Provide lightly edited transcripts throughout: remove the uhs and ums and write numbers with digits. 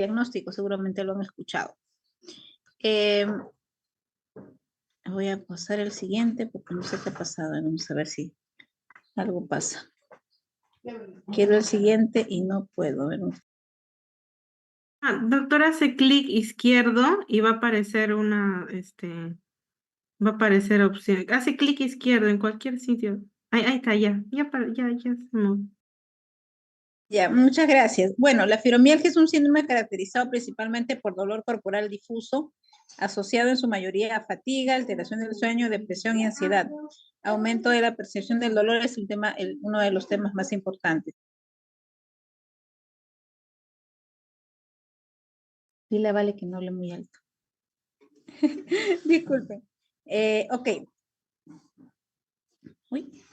diagnóstico, seguramente lo han escuchado. Eh, Voy a pasar el siguiente porque no sé qué ha pasado. Vamos a ver si algo pasa. Quiero el siguiente y no puedo. Doctora, hace clic izquierdo y va a aparecer va a aparecer opción. Hace clic izquierdo en cualquier sitio. Ahí está, ya se movió. Ya, muchas gracias. Bueno, la fibromialgia es un síndrome caracterizado principalmente por dolor corporal difuso, asociado en su mayoría a fatiga, alteración del sueño, depresión y ansiedad. Aumento de la percepción del dolor es uno de los temas más importantes. Dile, vale, que no hable muy alto. Disculpen. Ok. Uy.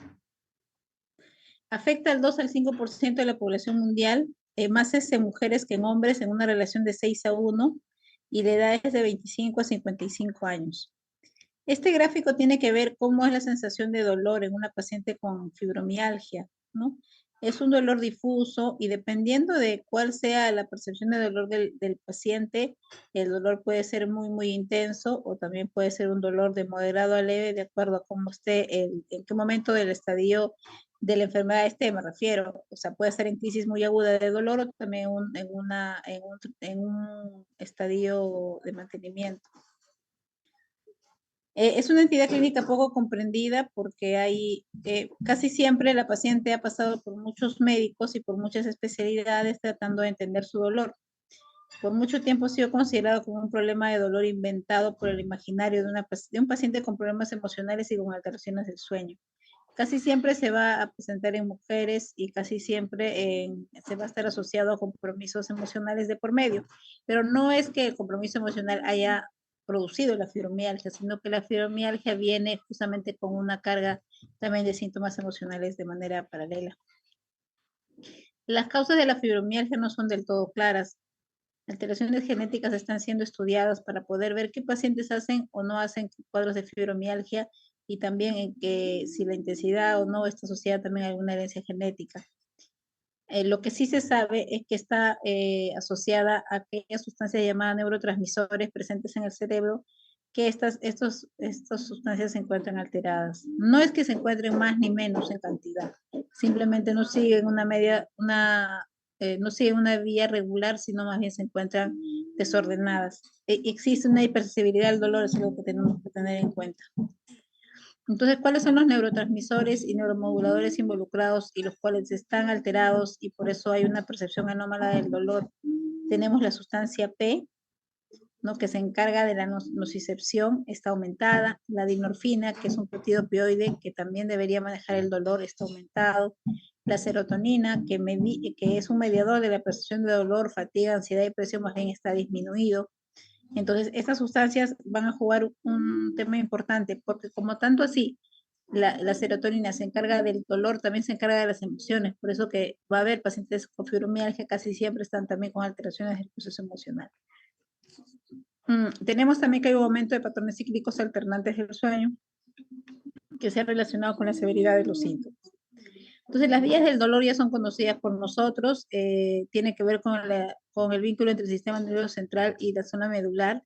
Afecta al 2 al 5% de la población mundial, más es en mujeres que en hombres, en una relación de 6:1, y la edad es de 25 a 55 años. Este gráfico tiene que ver cómo es la sensación de dolor en una paciente con fibromialgia, ¿no? Es un dolor difuso y dependiendo de cuál sea la percepción de dolor del paciente, el dolor puede ser muy, muy intenso o también puede ser un dolor de moderado a leve, de acuerdo a cómo esté, en qué momento del estadio de la enfermedad esté, me refiero. O sea, puede ser en crisis muy aguda de dolor o también en un estadio de mantenimiento. Es una entidad clínica poco comprendida porque casi siempre la paciente ha pasado por muchos médicos y por muchas especialidades tratando de entender su dolor. Por mucho tiempo ha sido considerado como un problema de dolor inventado por el imaginario de un paciente con problemas emocionales y con alteraciones del sueño. Casi siempre se va a presentar en mujeres y casi siempre se va a estar asociado a compromisos emocionales de por medio. Pero no es que el compromiso emocional haya producido la fibromialgia, sino que la fibromialgia viene justamente con una carga también de síntomas emocionales de manera paralela. Las causas de la fibromialgia no son del todo claras. Alteraciones genéticas están siendo estudiadas para poder ver qué pacientes hacen o no hacen cuadros de fibromialgia y también en que si la intensidad o no está asociada también a alguna herencia genética. Lo que sí se sabe es que está asociada a aquellas sustancias llamadas neurotransmisores presentes en el cerebro, que estas sustancias se encuentran alteradas. No es que se encuentren más ni menos en cantidad, simplemente no siguen no siguen una vía regular, sino más bien se encuentran desordenadas. Existe una hipersensibilidad al dolor, es algo que tenemos que tener en cuenta. Entonces, ¿cuáles son los neurotransmisores y neuromoduladores involucrados y los cuales están alterados y por eso hay una percepción anómala del dolor? Tenemos la sustancia P, ¿no? Que se encarga de la nocicepción, está aumentada. La dinorfina, que es un péptido opioide que también debería manejar el dolor, está aumentado. La serotonina, que es un mediador de la percepción de dolor, fatiga, ansiedad y presión, más bien está disminuido. Entonces, estas sustancias van a jugar un tema importante, porque como tanto así, la serotonina se encarga del dolor, también se encarga de las emociones, por eso que va a haber pacientes con fibromialgia, casi siempre están también con alteraciones del proceso emocional. Tenemos también que hay un aumento de patrones cíclicos alternantes del sueño, que se ha relacionado con la severidad de los síntomas. Entonces, las vías del dolor ya son conocidas por nosotros, tiene que ver con el vínculo entre el sistema nervioso central y la zona medular,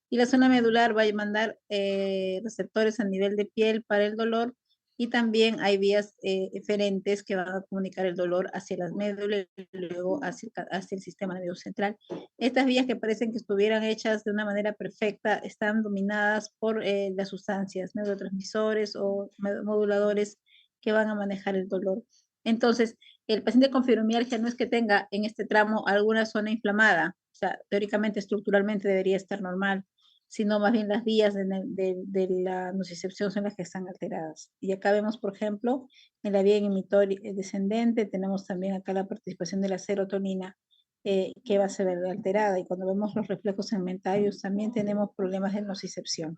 y la zona medular va a mandar receptores a nivel de piel para el dolor, y también hay vías eferentes que van a comunicar el dolor hacia las médulas y luego hacia el sistema nervioso central. Estas vías que parecen que estuvieran hechas de una manera perfecta están dominadas por las sustancias, neurotransmisores o moduladores que van a manejar el dolor. Entonces, el paciente con fibromialgia no es que tenga en este tramo alguna zona inflamada, o sea, teóricamente, estructuralmente debería estar normal, sino más bien las vías de la nocicepción son las que están alteradas. Y acá vemos, por ejemplo, en la vía inhibitoria descendente, tenemos también acá la participación de la serotonina, que va a ser alterada. Y cuando vemos los reflejos segmentarios, también tenemos problemas de nocicepción.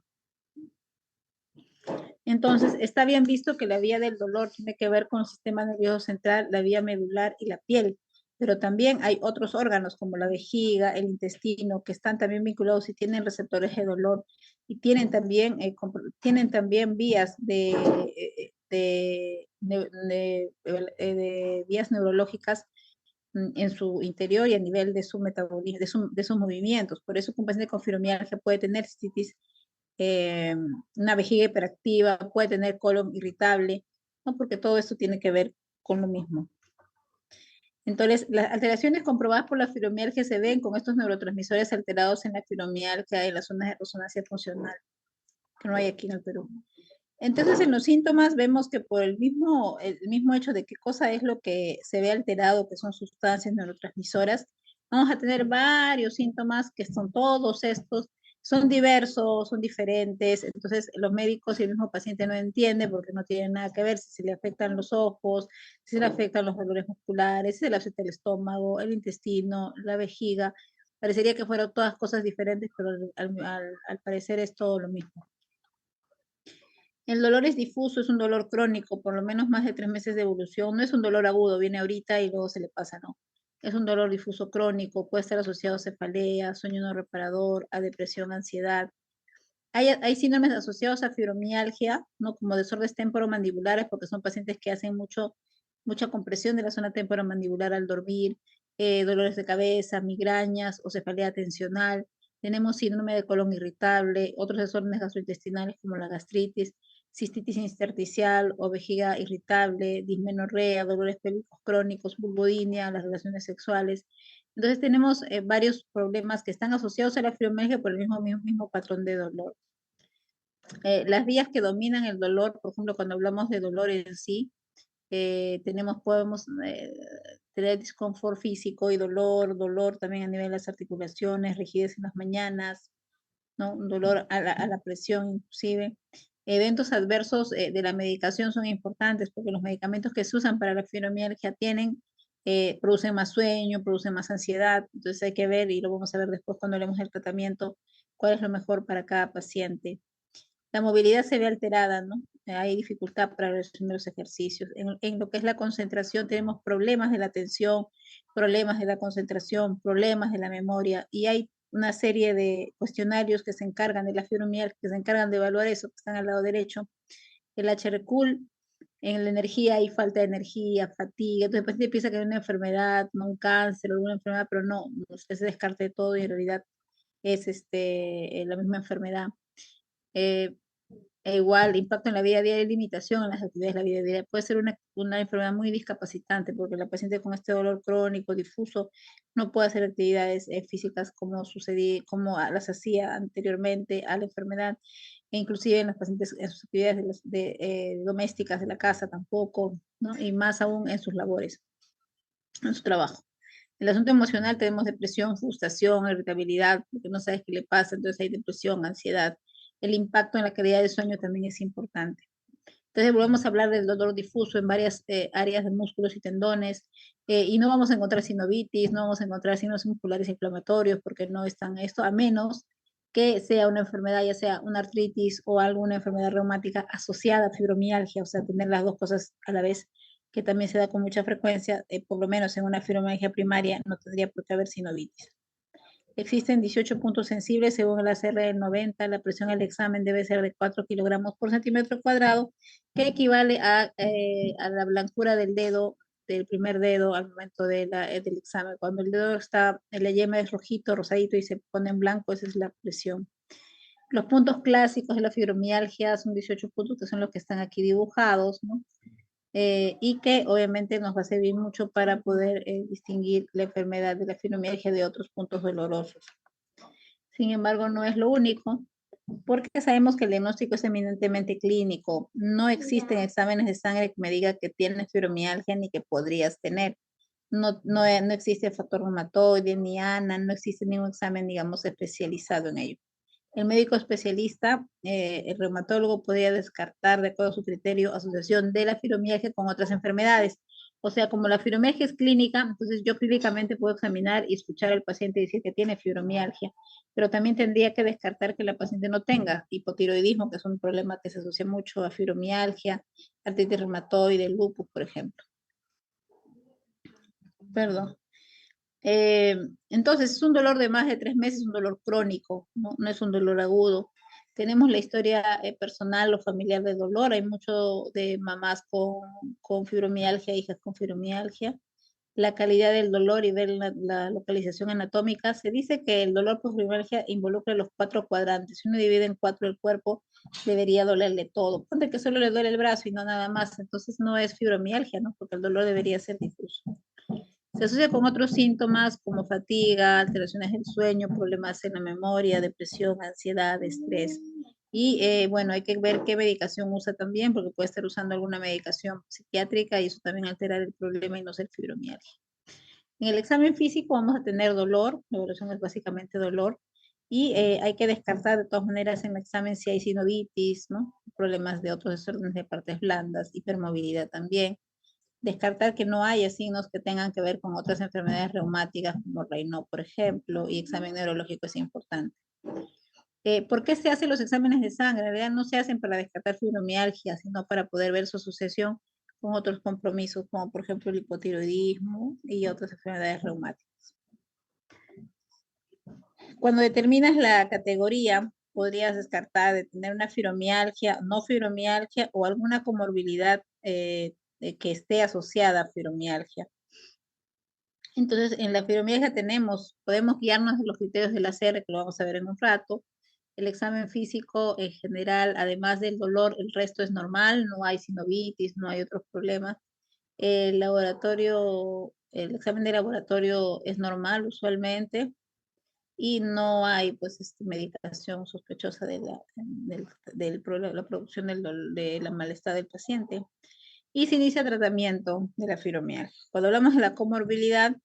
Entonces, está bien visto que la vía del dolor tiene que ver con el sistema nervioso central, la vía medular y la piel, pero también hay otros órganos como la vejiga, el intestino, que están también vinculados y tienen receptores de dolor y tienen también vías de vías neurológicas, en su interior y a nivel de su metabolismo, de sus movimientos. Por eso un paciente con fibromialgia puede tener cistitis, eh, una vejiga hiperactiva, puede tener colon irritable, ¿no? Porque todo esto tiene que ver con lo mismo. Entonces, las alteraciones comprobadas por la fibromialgia se ven con estos neurotransmisores alterados en la fibromialgia, en las zonas de resonancia funcional, que no hay aquí en el Perú. Entonces, en los síntomas vemos que por el mismo hecho de qué cosa es lo que se ve alterado, que son sustancias neurotransmisoras, vamos a tener varios síntomas que son todos estos, son diversos, son diferentes. Entonces, los médicos y el mismo paciente no entienden porque no tienen nada que ver si se le afectan los ojos, si se le afectan los dolores musculares, si se le afecta el estómago, el intestino, la vejiga. Parecería que fueran todas cosas diferentes, pero al parecer es todo lo mismo. El dolor es difuso, es un dolor crónico, por lo menos más de 3 meses de evolución. No es un dolor agudo, viene ahorita y luego se le pasa, no. Es un dolor difuso crónico, puede estar asociado a cefalea, sueño no reparador, a depresión, ansiedad. Hay síndromes asociados a fibromialgia, ¿no? Como desórdenes temporomandibulares, porque son pacientes que hacen mucha compresión de la zona temporomandibular al dormir, dolores de cabeza, migrañas o cefalea tensional. Tenemos síndrome de colon irritable, otros desórdenes gastrointestinales como la gastritis, cistitis intersticial o vejiga irritable, dismenorrea, dolores pélvicos crónicos, vulvodinia, las relaciones sexuales. Entonces tenemos varios problemas que están asociados a la fibromialgia por el mismo patrón de dolor. Las vías que dominan el dolor, por ejemplo, cuando hablamos de dolor en sí, podemos tener disconfort físico y dolor también a nivel de las articulaciones, rigidez en las mañanas, ¿no? Un dolor a la presión inclusive. Eventos adversos de la medicación son importantes porque los medicamentos que se usan para la fibromialgia producen más sueño, producen más ansiedad, entonces hay que ver, y lo vamos a ver después cuando hablemos del tratamiento, cuál es lo mejor para cada paciente. La movilidad se ve alterada, ¿no? Hay dificultad para los primeros ejercicios. En lo que es la concentración tenemos problemas de la atención, problemas de la concentración, problemas de la memoria, y hay una serie de cuestionarios que se encargan de la fibromialgia, que se encargan de evaluar eso, que están al lado derecho. El HRQ, en la energía hay falta de energía, fatiga, entonces el paciente piensa que hay una enfermedad, no un cáncer, alguna enfermedad, pero no, usted se descarta de todo y en realidad es la misma enfermedad. Eh, igual, impacto en la vida diaria y limitación en las actividades de la vida diaria. Puede ser una enfermedad muy discapacitante porque la paciente con este dolor crónico difuso no puede hacer actividades físicas como las hacía anteriormente a la enfermedad, e inclusive en las pacientes en sus actividades domésticas de la casa tampoco, ¿no? Y más aún en sus labores, en su trabajo. El asunto emocional tenemos depresión, frustración, irritabilidad, porque no sabes qué le pasa, entonces hay depresión, ansiedad. El impacto en la calidad del sueño también es importante. Entonces volvemos a hablar del dolor difuso en varias áreas de músculos y tendones, y no vamos a encontrar sinovitis, no vamos a encontrar signos musculares inflamatorios porque no están esto, a menos que sea una enfermedad, ya sea una artritis o alguna enfermedad reumática asociada a fibromialgia, o sea, tener las dos cosas a la vez, que también se da con mucha frecuencia, por lo menos en una fibromialgia primaria no tendría por qué haber sinovitis. Existen 18 puntos sensibles según el ACR del 90. La presión del examen debe ser de 4 kilogramos por centímetro cuadrado, que equivale a la blancura del dedo, del primer dedo al momento del examen. Cuando el dedo está, la yema es rojito, rosadito y se pone en blanco, esa es la presión. Los puntos clásicos de la fibromialgia son 18 puntos, que son los que están aquí dibujados, ¿no? Y que obviamente nos va a servir mucho para poder distinguir la enfermedad de la fibromialgia de otros puntos dolorosos. Sin embargo, no es lo único, porque sabemos que el diagnóstico es eminentemente clínico. No existen exámenes de sangre que me diga que tienes fibromialgia ni que podrías tener. No existe factor reumatoide, ni ANA, no existe ningún examen, digamos, especializado en ello. El médico especialista, el reumatólogo, podría descartar, de acuerdo a su criterio, asociación de la fibromialgia con otras enfermedades. O sea, como la fibromialgia es clínica, entonces yo clínicamente puedo examinar y escuchar al paciente y decir que tiene fibromialgia, pero también tendría que descartar que la paciente no tenga hipotiroidismo, que es un problema que se asocia mucho a fibromialgia, artritis reumatoide, lupus, por ejemplo. Perdón. Entonces, es un dolor de más de 3 meses, un dolor crónico, no es un dolor agudo. Tenemos la historia personal o familiar de dolor. Hay mucho de mamás con fibromialgia, hijas con fibromialgia. la calidad del dolor y ver la localización anatómica. Se dice que el dolor por fibromialgia involucra los 4 cuadrantes. Si uno divide en 4 el cuerpo, debería dolerle todo. Ponte que solo le duele el brazo y no nada más, entonces no es fibromialgia, ¿no? Porque el dolor debería ser difuso. Se asocia con otros síntomas como fatiga, alteraciones del sueño, problemas en la memoria, depresión, ansiedad, estrés. Y bueno, hay que ver qué medicación usa también, porque puede estar usando alguna medicación psiquiátrica y eso también altera el problema y no ser fibromialgia. En el examen físico vamos a tener dolor, la evaluación es básicamente dolor, y hay que descartar de todas maneras en el examen si hay sinovitis, ¿no? Problemas de otros desórdenes de partes blandas, hipermovilidad también. Descartar que no haya signos que tengan que ver con otras enfermedades reumáticas como Raynaud, por ejemplo, y examen neurológico es importante. ¿Por qué se hacen los exámenes de sangre? En realidad no se hacen para descartar fibromialgia, sino para poder ver su asociación con otros compromisos, como por ejemplo el hipotiroidismo y otras enfermedades reumáticas. Cuando determinas la categoría, podrías descartar de tener una fibromialgia, no fibromialgia o alguna comorbilidad que esté asociada a fibromialgia. Entonces, en la fibromialgia podemos guiarnos de los criterios del ACR, que lo vamos a ver en un rato. El examen físico en general, además del dolor, el resto es normal, no hay sinovitis, no hay otros problemas. El examen de laboratorio es normal usualmente y no hay pues medicación sospechosa de la producción de la malestar del paciente. Y se inicia tratamiento de la fibromialgia. Cuando hablamos de la comorbilidad,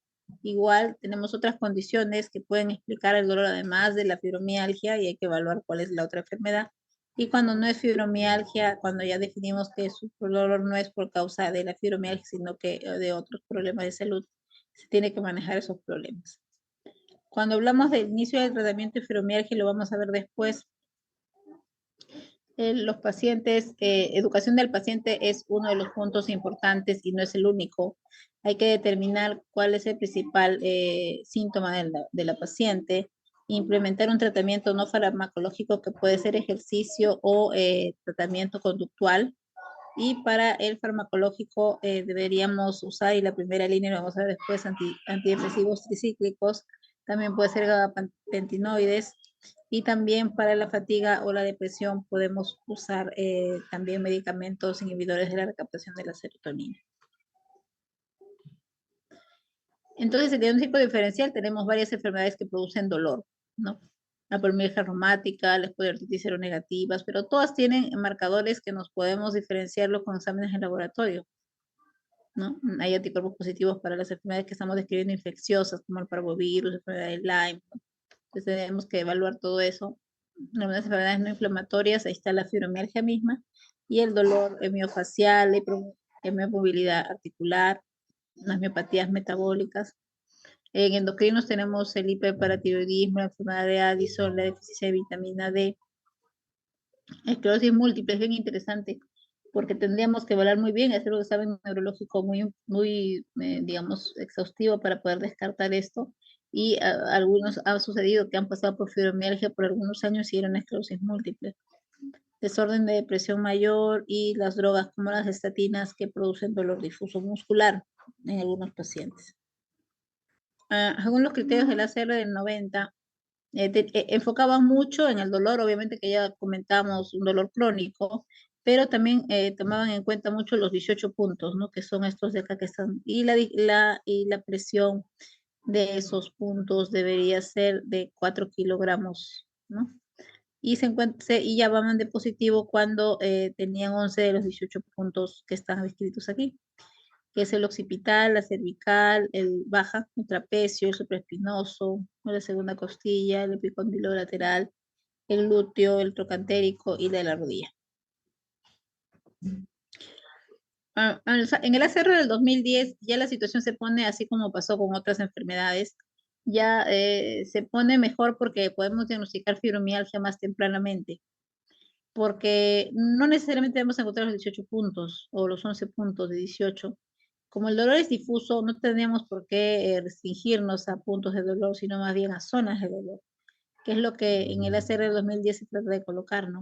igual tenemos otras condiciones que pueden explicar el dolor además de la fibromialgia y hay que evaluar cuál es la otra enfermedad. Y cuando no es fibromialgia, cuando ya definimos que su dolor no es por causa de la fibromialgia, sino que de otros problemas de salud, se tiene que manejar esos problemas. Cuando hablamos del inicio del tratamiento de fibromialgia, lo vamos a ver después, los pacientes, educación del paciente es uno de los puntos importantes y no es el único. Hay que determinar cuál es el principal síntoma de la paciente, implementar un tratamiento no farmacológico que puede ser ejercicio o tratamiento conductual. Y para el farmacológico deberíamos usar, y la primera línea lo vamos a ver después, antidepresivos tricíclicos, también puede ser gabapentinoides, y también para la fatiga o la depresión podemos usar también medicamentos inhibidores de la recaptación de la serotonina. Entonces, el diagnóstico diferencial tenemos varias enfermedades que producen dolor, ¿no? La poliomielitis reumática, las poliartritis seronegativas, pero todas tienen marcadores que nos podemos diferenciarlos con exámenes en laboratorio, ¿no? Hay anticuerpos positivos para las enfermedades que estamos describiendo infecciosas, como el parvovirus, la enfermedad de Lyme, ¿no? Entonces tenemos que evaluar todo eso. Algunas enfermedades no inflamatorias, ahí está la fibromialgia misma, y el dolor miofacial, movilidad articular, las miopatías metabólicas. En endocrinos tenemos el hiperparatiroidismo, la enfermedad de Addison, la deficiencia de vitamina D, esclerosis múltiple, es bien interesante, porque tendríamos que evaluar muy bien, hacer un examen neurológico muy digamos, exhaustivo para poder descartar esto. Y algunos ha sucedido que han pasado por fibromialgia por algunos años y eran esclerosis múltiple. Desorden de depresión mayor y las drogas como las estatinas que producen dolor difuso muscular en algunos pacientes. Según los criterios del ACR del 90, enfocaban mucho en el dolor, obviamente que ya comentamos un dolor crónico, pero también tomaban en cuenta mucho los 18 puntos, ¿no? Que son estos de acá que están, y la presión de esos puntos debería ser de 4 kilogramos, ¿no? Y llamaban de positivo cuando tenían 11 de los 18 puntos que están descritos aquí, que es el occipital, la cervical, el baja, el trapecio, el supraespinoso, la segunda costilla, el epicondilo lateral, el glúteo, el trocantérico y de la rodilla. En el ACR del 2010 ya la situación se pone así como pasó con otras enfermedades, ya se pone mejor porque podemos diagnosticar fibromialgia más tempranamente, porque no necesariamente debemos encontrar los 18 puntos o los 11 puntos de 18. Como el dolor es difuso, no tendríamos por qué restringirnos a puntos de dolor, sino más bien a zonas de dolor, que es lo que en el ACR del 2010 se trata de colocar, ¿no?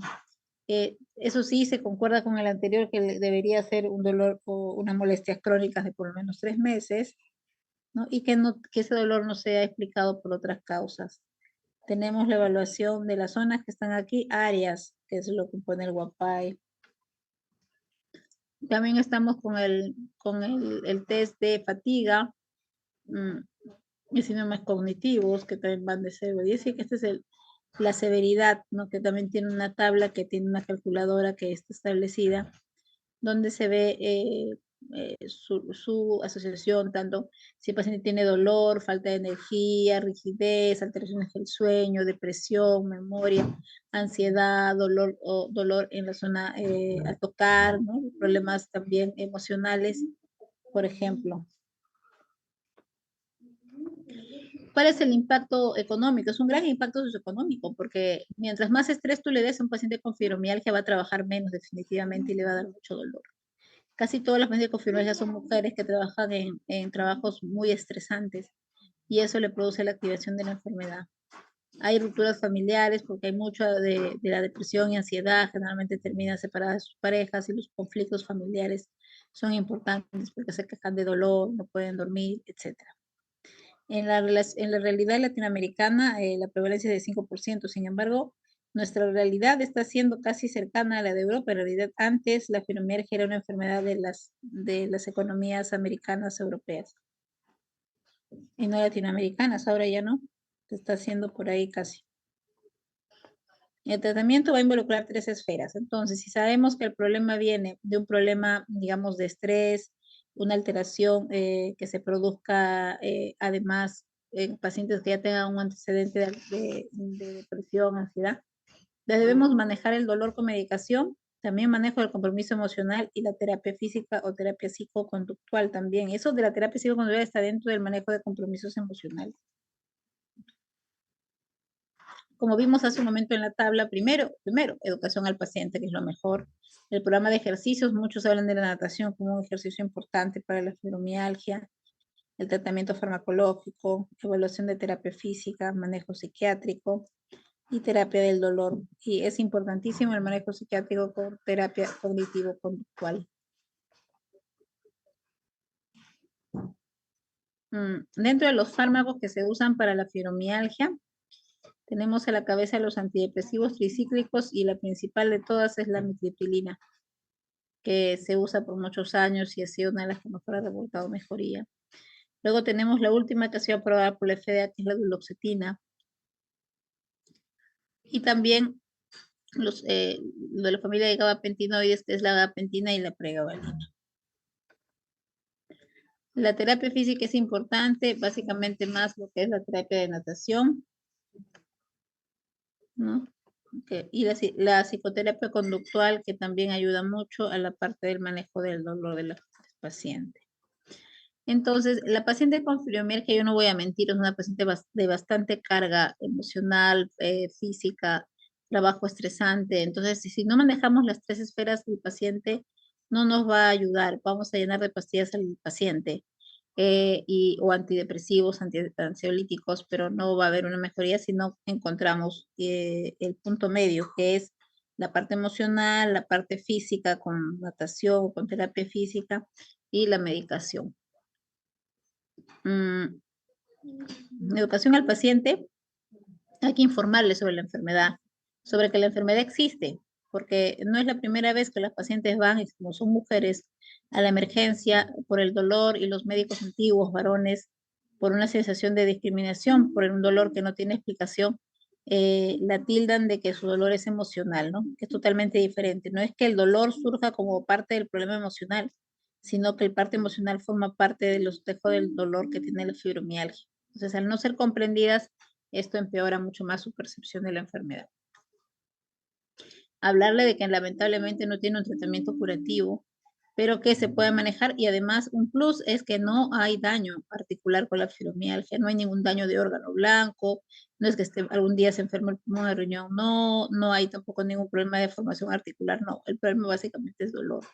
Eso sí, se concuerda con el anterior, que debería ser un dolor o unas molestias crónicas de por lo menos 3 meses, ¿no? Y que ese dolor no sea explicado por otras causas. Tenemos la evaluación de las zonas que están aquí, áreas, que es lo que pone el WAPAI. También estamos con el test de fatiga, y síntomas cognitivos, que también van de 0 a 10, y que este es la severidad, ¿no? Que también tiene una tabla, que tiene una calculadora que está establecida, donde se ve su asociación, tanto si el paciente tiene dolor, falta de energía, rigidez, alteraciones del sueño, depresión, memoria, ansiedad, dolor en la zona al tocar, ¿no? Problemas también emocionales, por ejemplo. ¿Cuál es el impacto económico? Es un gran impacto socioeconómico, porque mientras más estrés tú le des a un paciente con fibromialgia, va a trabajar menos definitivamente y le va a dar mucho dolor. Casi todas las pacientes con fibromialgia son mujeres que trabajan en trabajos muy estresantes, y eso le produce la activación de la enfermedad. Hay rupturas familiares porque hay mucho de la depresión y ansiedad, generalmente terminan separadas de sus parejas, y los conflictos familiares son importantes porque se quejan de dolor, no pueden dormir, etc. En la realidad latinoamericana, la prevalencia es de 5%. Sin embargo, nuestra realidad está siendo casi cercana a la de Europa. En realidad, antes la fibromialgia era una enfermedad de las economías americanas, europeas, y no latinoamericanas. Ahora ya no, se está haciendo por ahí casi. El tratamiento va a involucrar 3 esferas. Entonces, si sabemos que el problema viene de un problema, digamos, de estrés, una alteración que se produzca además en pacientes que ya tengan un antecedente de depresión, ansiedad, debemos manejar el dolor con medicación, también manejo del compromiso emocional y la terapia física o terapia psicoconductual también. Eso de la terapia psicoconductual está dentro del manejo de compromisos emocionales. Como vimos hace un momento en la tabla, primero, educación al paciente, que es lo mejor. El programa de ejercicios, muchos hablan de la natación como un ejercicio importante para la fibromialgia. El tratamiento farmacológico, evaluación de terapia física, manejo psiquiátrico y terapia del dolor. Y es importantísimo el manejo psiquiátrico con terapia cognitivo-conductual. Dentro de los fármacos que se usan para la fibromialgia, tenemos a la cabeza los antidepresivos tricíclicos, y la principal de todas es la mitriptilina, que se usa por muchos años y ha sido una de las que mejor ha reportado mejoría. Luego tenemos la última que ha sido aprobada por la FDA, que es la duloxetina. Y también lo de la familia de gabapentinoides, que es la gabapentina y la pregabalina. La terapia física es importante, básicamente más lo que es la terapia de natación, ¿no? Y la psicoterapia conductual, que también ayuda mucho a la parte del manejo del dolor de los pacientes. Entonces, la paciente con fibromialgia, yo no voy a mentir, es una paciente de bastante carga emocional, física, trabajo estresante. Entonces, si no manejamos las 3 esferas del paciente, no nos va a ayudar. Vamos a llenar de pastillas al paciente, o antidepresivos, ansiolíticos, pero no va a haber una mejoría si no encontramos el punto medio, que es la parte emocional, la parte física con natación, con terapia física, y la medicación. Educación al paciente, hay que informarle sobre la enfermedad, sobre que la enfermedad existe, porque no es la primera vez que las pacientes van, y como son mujeres, a la emergencia por el dolor, y los médicos antiguos, varones, por una sensación de discriminación, por un dolor que no tiene explicación, la tildan de que su dolor es emocional, ¿no? Que es totalmente diferente. No es que el dolor surja como parte del problema emocional, sino que el parte emocional forma parte de los tejos del dolor que tiene la fibromialgia. Entonces, al no ser comprendidas, esto empeora mucho más su percepción de la enfermedad. Hablarle de que lamentablemente no tiene un tratamiento curativo, pero que se puede manejar, y además un plus es que no hay daño articular con la fibromialgia, no hay ningún daño de órgano blanco, no es que algún día se enferma el pulmón, el riñón, no hay tampoco ningún problema de formación articular, no, el problema básicamente es dolor.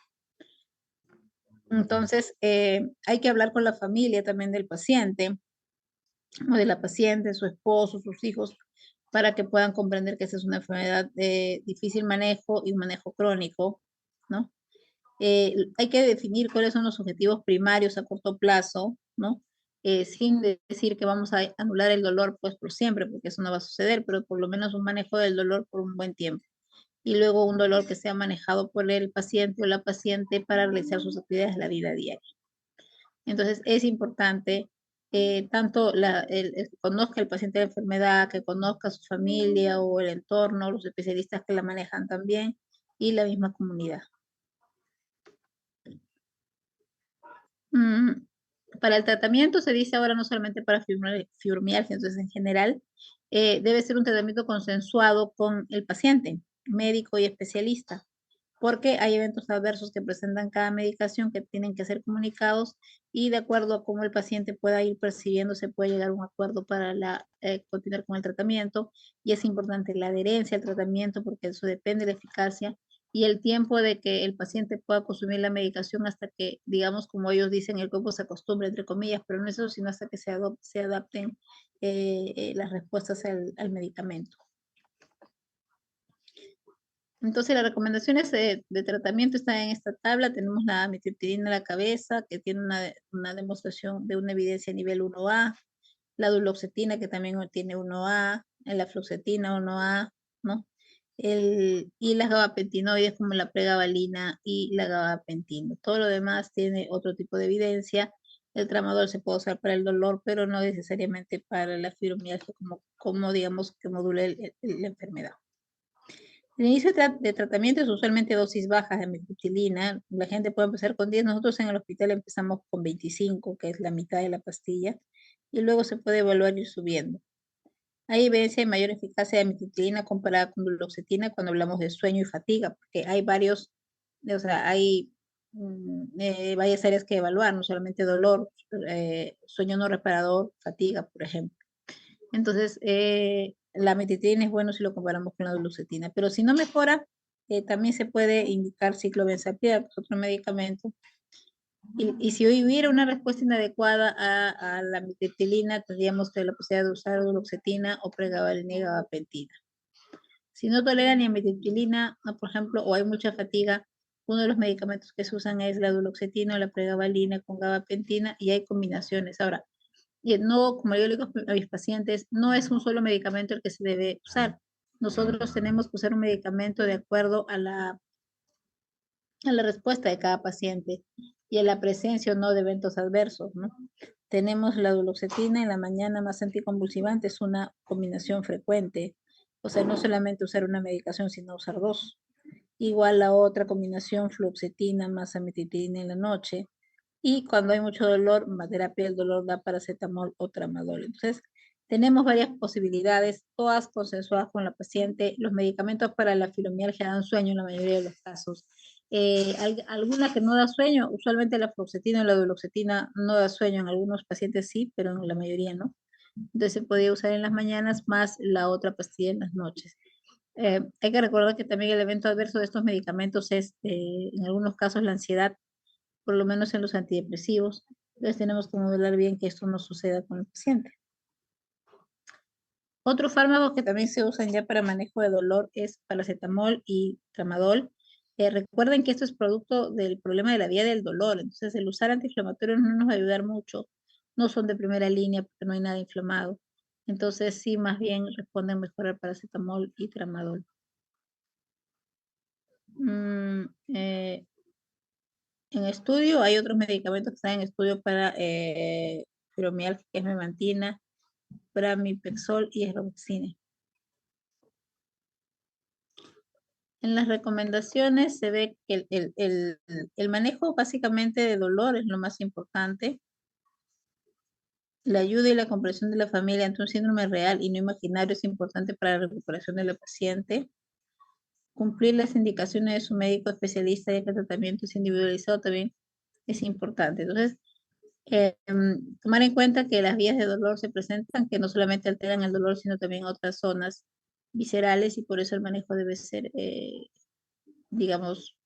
Entonces, hay que hablar con la familia también del paciente, o de la paciente, su esposo, sus hijos, para que puedan comprender que esa es una enfermedad de difícil manejo y un manejo crónico, ¿no? Hay que definir cuáles son los objetivos primarios a corto plazo, ¿no? sin decir que vamos a anular el dolor pues por siempre, porque eso no va a suceder, pero por lo menos un manejo del dolor por un buen tiempo. Y luego un dolor que sea manejado por el paciente o la paciente para realizar sus actividades de la vida diaria. Entonces es importante tanto que conozca el paciente la enfermedad, que conozca a su familia o el entorno, los especialistas que la manejan también y la misma comunidad. Para el tratamiento se dice ahora no solamente para fibromialgia, entonces en general debe ser un tratamiento consensuado con el paciente, médico y especialista, porque hay eventos adversos que presentan cada medicación que tienen que ser comunicados y de acuerdo a cómo el paciente pueda ir percibiendo, se puede llegar a un acuerdo para continuar con el tratamiento y es importante la adherencia al tratamiento porque eso depende de la eficacia y el tiempo de que el paciente pueda consumir la medicación hasta que, digamos, como ellos dicen, el cuerpo se acostumbre, entre comillas, pero no eso, sino hasta que se adapten las respuestas al medicamento. Entonces, las recomendaciones de tratamiento están en esta tabla. Tenemos la amitriptilina en la cabeza, que tiene una demostración de una evidencia a nivel 1A, la duloxetina, que también tiene 1A, la fluoxetina 1A, ¿no? Y las gabapentinoides como la pregabalina y la gabapentina. Todo lo demás tiene otro tipo de evidencia. El tramadol se puede usar para el dolor, pero no necesariamente para la fibromialgia, como digamos, que modula la enfermedad. El inicio de tratamiento es usualmente dosis bajas de amitriptilina. La gente puede empezar con 10. Nosotros en el hospital empezamos con 25, que es la mitad de la pastilla, y luego se puede evaluar y ir subiendo. Hay evidencia de mayor eficacia de amitriptilina comparada con duloxetina cuando hablamos de sueño y fatiga, porque hay hay varias áreas que evaluar, no solamente dolor, sueño no reparador, fatiga, por ejemplo. Entonces, la amitriptilina es bueno si lo comparamos con la duloxetina, pero si no mejora, también se puede indicar ciclobenzaprina, que es otro medicamento. Y si hubiera una respuesta inadecuada a la amitriptilina, tendríamos que la posibilidad de usar duloxetina o pregabalina y gabapentina. Si no tolera ni amitriptilina, por ejemplo, o hay mucha fatiga, uno de los medicamentos que se usan es la duloxetina o la pregabalina con gabapentina y hay combinaciones. Ahora, y no, como yo le digo a mis pacientes, no es un solo medicamento el que se debe usar. Nosotros tenemos que usar un medicamento de acuerdo a la respuesta de cada paciente y a la presencia o no de eventos adversos, ¿no? Tenemos la duloxetina en la mañana más anticonvulsivante, es una combinación frecuente. O sea, no solamente usar una medicación, sino usar dos. Igual la otra combinación, fluoxetina más amitriptilina en la noche. Y cuando hay mucho dolor, terapia del dolor da paracetamol o tramadol. Entonces, tenemos varias posibilidades, todas consensuadas con la paciente. Los medicamentos para la fibromialgia dan sueño en la mayoría de los casos. Alguna que no da sueño, usualmente la fluoxetina o la duloxetina no da sueño, en algunos pacientes sí, pero en la mayoría no. Entonces se podía usar en las mañanas más la otra pastilla en las noches. Hay que recordar que también el evento adverso de estos medicamentos es, en algunos casos, la ansiedad, por lo menos en los antidepresivos. Entonces tenemos que modelar bien que esto no suceda con el paciente. Otros fármacos que también se usan ya para manejo de dolor es paracetamol y tramadol. Recuerden que esto es producto del problema de la vía del dolor, entonces el usar antiinflamatorios no nos va a ayudar mucho. No son de primera línea porque no hay nada inflamado. Entonces sí, más bien responden mejor al paracetamol y tramadol. En estudio hay otros medicamentos que están en estudio para fibromialgia, que es memantina, pramipexol y esroxine. En las recomendaciones se ve que el manejo básicamente de dolor es lo más importante. La ayuda y la comprensión de la familia ante un síndrome real y no imaginario es importante para la recuperación de la paciente. Cumplir las indicaciones de su médico especialista ya que el tratamiento es individualizado también es importante. Entonces, tomar en cuenta que las vías de dolor se presentan, que no solamente alteran el dolor, sino también otras zonas viscerales y por eso el manejo debe ser digamos,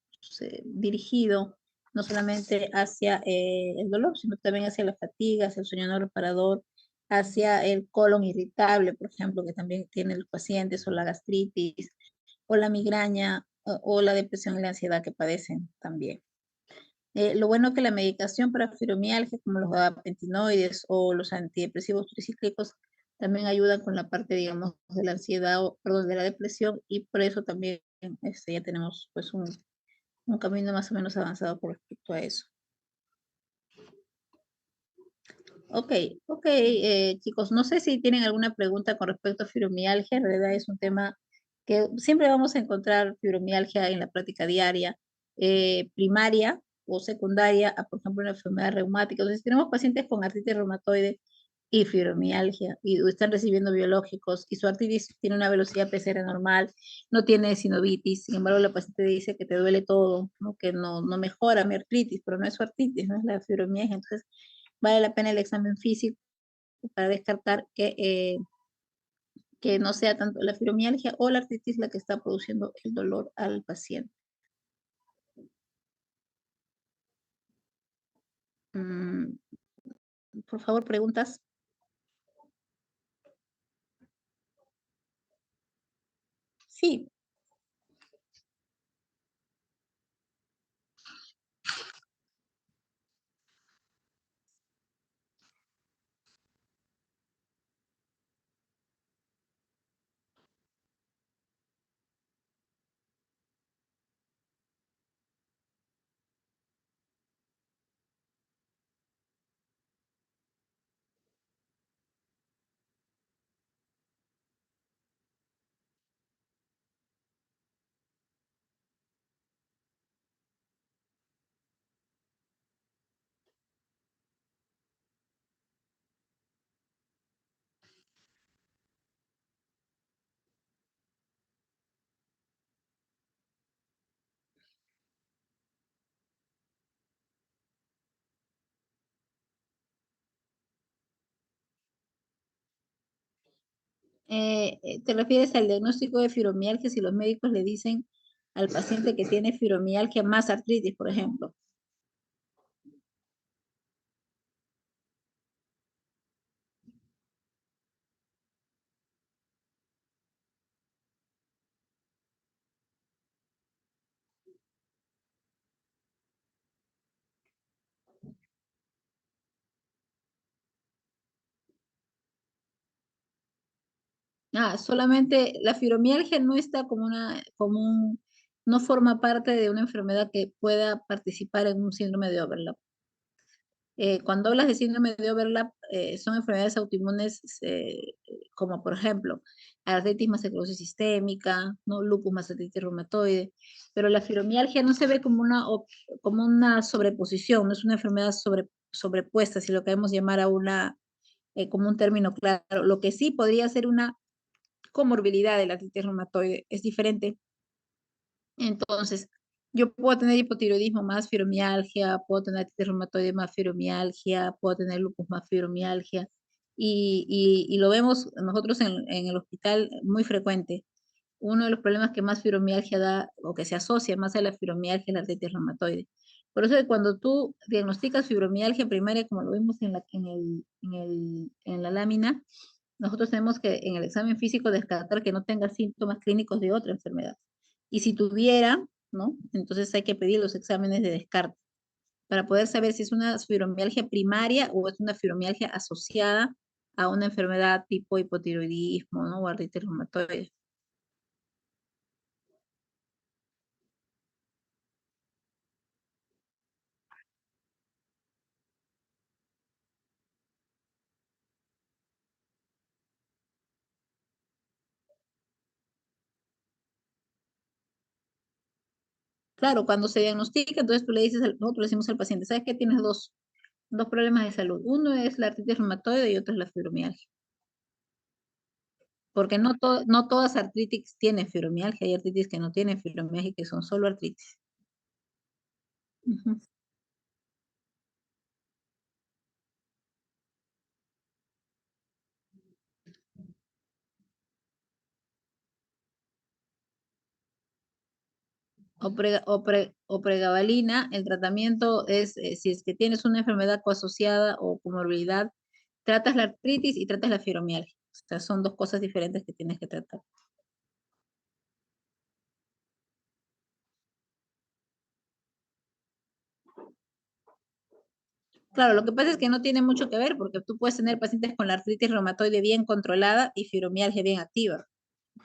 dirigido no solamente hacia el dolor, sino también hacia la fatiga, hacia el sueño no reparador, hacia el colon irritable, por ejemplo, que también tienen los pacientes, o la gastritis, o la migraña, o la depresión y la ansiedad que padecen también. Lo bueno que la medicación para fibromialgia, como los gabapentinoides o los antidepresivos tricíclicos, también ayudan con la parte, digamos, de la ansiedad o, perdón, de la depresión, y por eso también ya tenemos pues un camino más o menos avanzado con respecto a eso. Ok, ok, chicos, no sé si tienen alguna pregunta con respecto a fibromialgia. En realidad es un tema que siempre vamos a encontrar fibromialgia en la práctica diaria, primaria o secundaria, a, por ejemplo, una enfermedad reumática. Entonces, tenemos pacientes con artritis reumatoide y fibromialgia y están recibiendo biológicos y su artritis tiene una velocidad PCR normal, no tiene sinovitis. Sin embargo, la paciente dice que te duele todo, ¿no? Que no mejora mi artritis, pero no es su artritis, no es la fibromialgia. Entonces, vale la pena el examen físico para descartar que no sea tanto la fibromialgia o la artritis la que está produciendo el dolor al paciente. Mm, por favor, preguntas. Sí, ¿te refieres al diagnóstico de fibromialgia si los médicos le dicen al paciente que tiene fibromialgia más artritis, por ejemplo? Ah, solamente la fibromialgia no está no forma parte de una enfermedad que pueda participar en un síndrome de overlap. Cuando hablas de síndrome de overlap, son enfermedades autoinmunes como por ejemplo artritis más esclerosis sistémica, ¿no? Lupus más artritis reumatoide, pero la fibromialgia no se ve como como una sobreposición, no es una enfermedad sobrepuesta, si lo queremos llamar a como un término claro. Lo que sí podría ser una comorbilidad de la artritis reumatoide es diferente. Entonces, yo puedo tener hipotiroidismo más fibromialgia, puedo tener artritis reumatoide más fibromialgia, puedo tener lupus más fibromialgia, y lo vemos nosotros en el hospital muy frecuente. Uno de los problemas que más fibromialgia da, o que se asocia más a la fibromialgia, es la artritis reumatoide. Por eso que cuando tú diagnosticas fibromialgia primaria, como lo vimos en la lámina, nosotros tenemos que en el examen físico descartar que no tenga síntomas clínicos de otra enfermedad. Y si tuviera, ¿no? Entonces hay que pedir los exámenes de descarte para poder saber si es una fibromialgia primaria o es una fibromialgia asociada a una enfermedad tipo hipotiroidismo, ¿no? O artritis reumatoide. Claro, cuando se diagnostica, entonces tú le dices, nosotros le decimos al paciente, ¿sabes qué? Tienes dos problemas de salud. Uno es la artritis reumatoide y otro es la fibromialgia. Porque no todas artritis tienen fibromialgia, hay artritis que no tienen fibromialgia y que son solo artritis. Ujú. O pregabalina, el tratamiento es, si es que tienes una enfermedad coasociada o comorbilidad, tratas la artritis y tratas la fibromialgia. O sea, son dos cosas diferentes que tienes que tratar. Claro, lo que pasa es que no tiene mucho que ver porque tú puedes tener pacientes con la artritis reumatoide bien controlada y fibromialgia bien activa.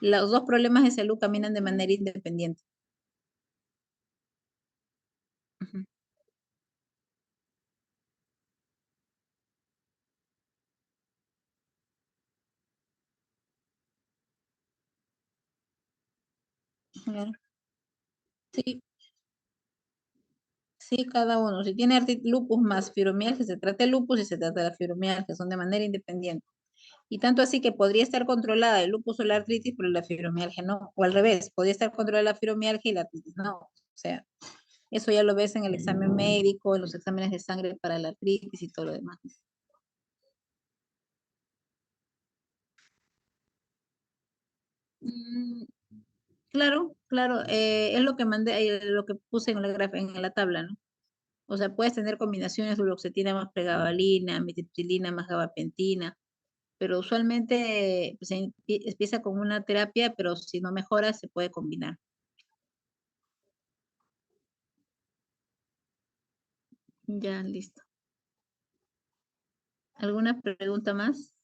Los dos problemas de salud caminan de manera independiente. Ujú, claro. Sí, sí, cada uno. Si tiene lupus más fibromialgia, se trata el lupus y se trata la fibromialgia, son de manera independiente. Y tanto así que podría estar controlada el lupus o la artritis, pero la fibromialgia no. O al revés, podría estar controlada la fibromialgia y la artritis no. O sea, eso ya lo ves en el examen médico, en los exámenes de sangre para la artritis y todo lo demás. Mm, claro, claro, es lo que mandé, lo que puse en en la tabla, ¿no? O sea, puedes tener combinaciones de fluoxetina más pregabalina, metitriptilina más gabapentina, pero usualmente pues, empieza con una terapia, pero si no mejora, se puede combinar. Ya, listo. ¿Alguna pregunta más?